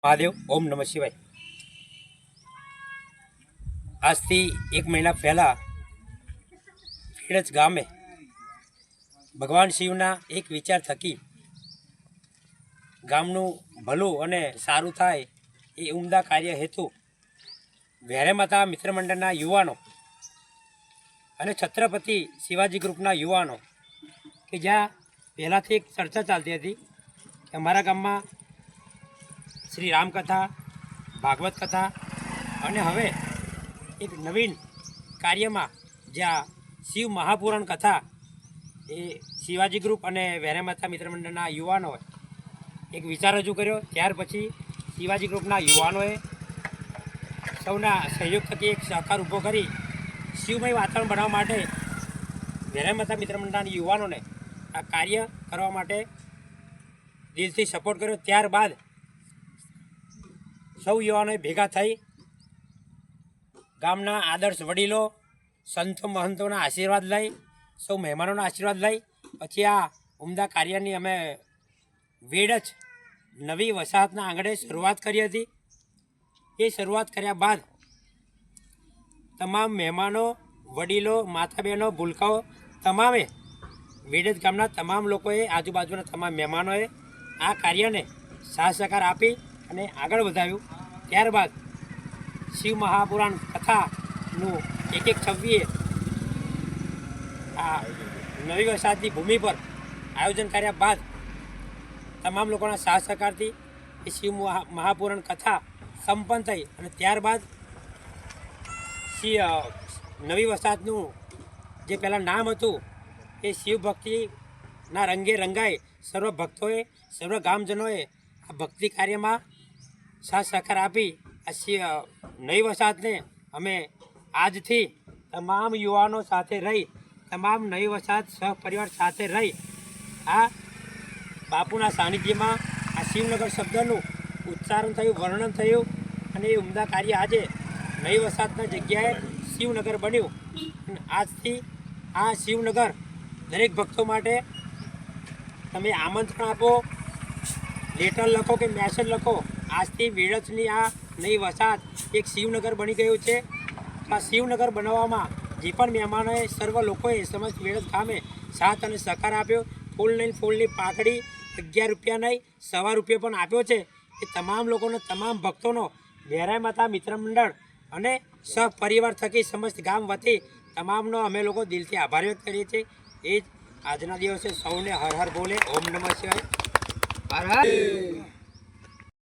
મહાદેવ ઓમ નમઃ શિવાય। આજથી 1 મહિના પહેલાં ખેડજ ગામે ભગવાન શિવના એક વિચાર થકી ગામનું ભલું અને સારું થાય એ ઉમદા કાર્ય હેતુ વેરે માતા મિત્ર મંડળના યુવાનો અને છત્રપતિ શિવાજી ગ્રુપના યુવાનો કે જ્યાં પહેલાંથી એક ચર્ચા ચાલતી હતી કે અમારા ગામમાં શ્રી રામકથા, ભાગવત કથા અને હવે એક નવીન કાર્યમાં જ્યાં શિવ મહાપુરાણ કથા એ શિવાજી ગ્રુપ અને વેરે માતા મિત્ર મંડળના યુવાનોએ એક વિચાર રજૂ કર્યો। ત્યાર પછી શિવાજી ગ્રુપના યુવાનોએ સૌના સહયોગ થકી એક સહકાર ઊભો કરી શિવમય વાતાવરણ બનાવવા માટે વેરે માતા મિત્ર મંડળના યુવાનોને આ કાર્ય કરવા માટે દિલથી સપોર્ટ કર્યો। ત્યારબાદ સૌ યુવાનોએ ભેગા થઈ ગામના આદર્શ વડીલો, સંતો મહંતોના આશીર્વાદ લઈ, સૌ મહેમાનોના આશીર્વાદ લઈ પછી આ ઉમદા કાર્યની અમે વેડજ નવી વસાહતના આંગણે શરૂઆત કરી હતી। એ શરૂઆત કર્યા બાદ તમામ મહેમાનો, વડીલો, માતા બહેનો, ભૂલકાઓ તમામે વેડજ ગામના તમામ લોકોએ, આજુબાજુના તમામ મહેમાનોએ આ કાર્યને સાથ સહકાર આપી અને આગળ વધાવ્યું। ત્યારબાદ શિવ મહાપુરાણ કથાનું 1-1-26 આ નવી વસાહતની ભૂમિ પર આયોજન કર્યા બાદ તમામ લોકોના સાથ સહકારથી એ શિવ મહાપુરાણ કથા સંપન્ન થઈ અને ત્યારબાદ નવી વસાહતનું જે પહેલાં નામ હતું એ શિવ ભક્તિના રંગે રંગાઈ સર્વ ભક્તોએ, સર્વ ગામજનોએ આ ભક્તિ કાર્યમાં સાથ સહકાર આપી આ નવી વસાહતને અમે આજથી તમામ યુવાનો સાથે રહી, તમામ નવી વસાહત સહપરિવાર સાથે રહી આ બાપુના સાનિધ્યમાં આ શિવનગર શબ્દનું ઉચ્ચારણ થયું, વર્ણન થયું અને એ ઉમદા કાર્ય આજે નવી વસાહતના જગ્યાએ શિવનગર બન્યું। આજથી આ શિવનગર દરેક ભક્તો માટે તમે આમંત્રણ આપો, લેટર લખો કે મેસેજ લખો, આજથી વેડજની આ નવી વસાહત એક શિવનગર બની ગયું છે। આ શિવનગર બનાવવામાં જે પણ મહેમાનોએ, સર્વ લોકોએ સમસ્ત વેડજ ગામે સાથ અને સહકાર આપ્યો। ફૂલ નહીં, ફૂલની પાંખડી 11 રૂપિયા નહીં, 1.25 રૂપિયા પણ આપ્યો છે। એ તમામ લોકોનો, તમામ ભક્તોનો વેરે માતા મિત્ર મંડળ અને સહપરિવાર થકી સમસ્ત ગામ વતી તમામનો અમે લોકો દિલથી આભાર વ્યક્ત કરીએ છીએ। એ જ આજના દિવસે સૌને હર હર બોલે, ઓમ નમઃ શિવાય, હર હર।